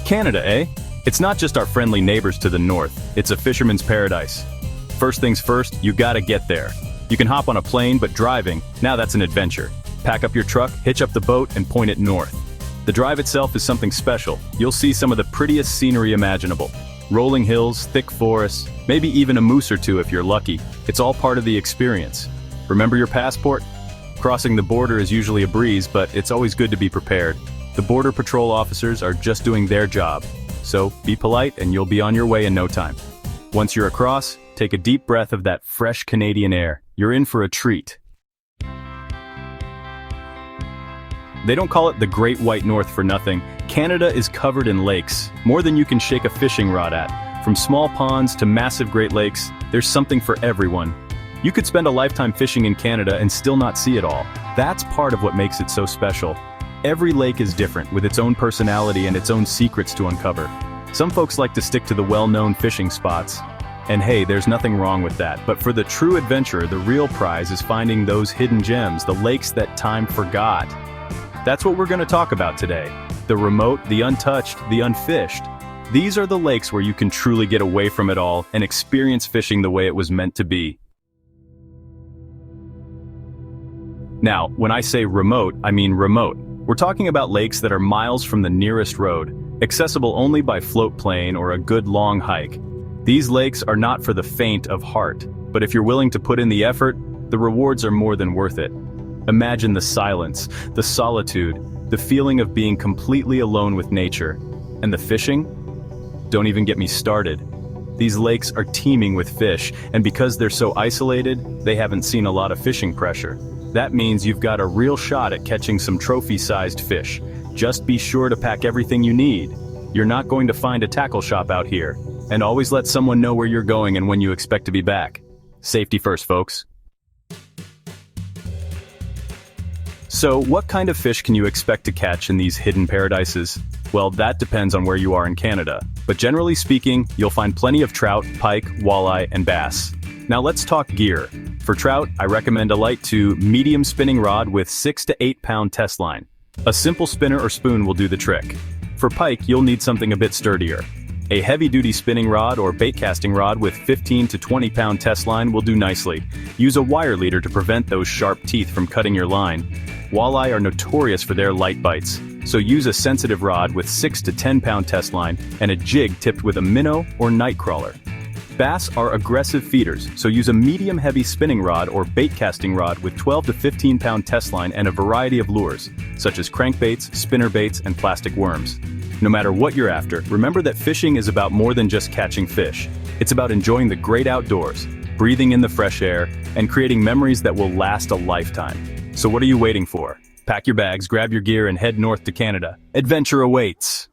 Canada, eh? It's not just our friendly neighbors to the north, it's a fisherman's paradise. First things first, you gotta get there. You can hop on a plane, but driving, now that's an adventure. Pack up your truck, hitch up the boat, and point it north. The drive itself is something special. You'll see some of the prettiest scenery imaginable. Rolling hills, thick forests, maybe even a moose or two if you're lucky. It's all part of the experience. Remember your passport? Crossing the border is usually a breeze, but it's always good to be prepared. The Border Patrol officers are just doing their job. So be polite and you'll be on your way in no time. Once you're across, take a deep breath of that fresh Canadian air. You're in for a treat. They don't call it the Great White North for nothing. Canada is covered in lakes, more than you can shake a fishing rod at. From small ponds to massive Great Lakes, there's something for everyone. You could spend a lifetime fishing in Canada and still not see it all. That's part of what makes it so special. Every lake is different, with its own personality and its own secrets to uncover. Some folks like to stick to the well-known fishing spots. And hey, there's nothing wrong with that, but for the true adventurer, the real prize is finding those hidden gems, the lakes that time forgot. That's what we're going to talk about today. The remote, the untouched, the unfished. These are the lakes where you can truly get away from it all and experience fishing the way it was meant to be. Now, when I say remote, I mean remote. We're talking about lakes that are miles from the nearest road, accessible only by float plane or a good long hike. These lakes are not for the faint of heart, but if you're willing to put in the effort, the rewards are more than worth it. Imagine the silence, the solitude, the feeling of being completely alone with nature. And the fishing? Don't even get me started. These lakes are teeming with fish, and because they're so isolated, they haven't seen a lot of fishing pressure. That means you've got a real shot at catching some trophy-sized fish. Just be sure to pack everything you need. You're not going to find a tackle shop out here. And always let someone know where you're going and when you expect to be back. Safety first, folks. So, what kind of fish can you expect to catch in these hidden paradises? Well, that depends on where you are in Canada. But generally speaking, you'll find plenty of trout, pike, walleye, and bass. Now let's talk gear. For trout, I recommend a light to medium spinning rod with 6 to 8 pound test line. A simple spinner or spoon will do the trick. For pike, you'll need something a bit sturdier. A heavy-duty spinning rod or bait casting rod with 15 to 20 pound test line will do nicely. Use a wire leader to prevent those sharp teeth from cutting your line. Walleye are notorious for their light bites, so use a sensitive rod with 6 to 10 pound test line and a jig tipped with a minnow or nightcrawler. Bass are aggressive feeders, so use a medium-heavy spinning rod or bait casting rod with 12 to 15 pound test line and a variety of lures, such as crankbaits, spinnerbaits, and plastic worms. No matter what you're after, remember that fishing is about more than just catching fish. It's about enjoying the great outdoors, breathing in the fresh air, and creating memories that will last a lifetime. So what are you waiting for? Pack your bags, grab your gear, and head north to Canada. Adventure awaits!